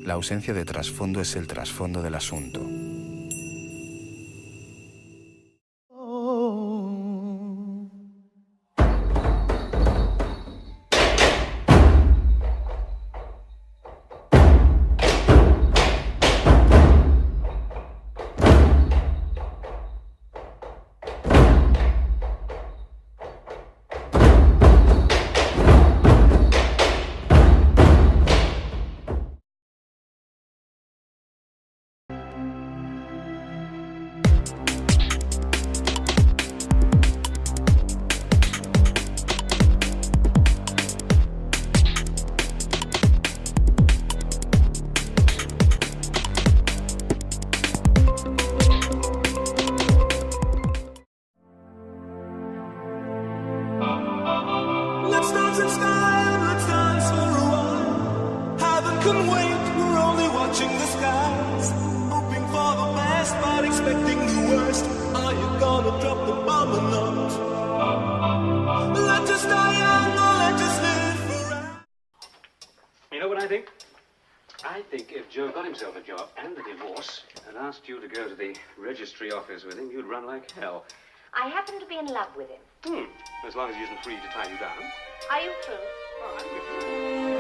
La ausencia de trasfondo es el trasfondo del asunto. Let's dance in style, let's dance for a while. Heaven can wait, we're only watching the skies. Hoping for the best, but expecting the worst. Are you gonna drop the bomb or not? Let us die young or let us live forever. You know what I think? I think if Joe got himself a job and a divorce and asked you to go to the registry office with him, you'd run like hell. I happen to be in love with him. As long as he isn't free to tie you down. Are you through? Oh, I'm with you.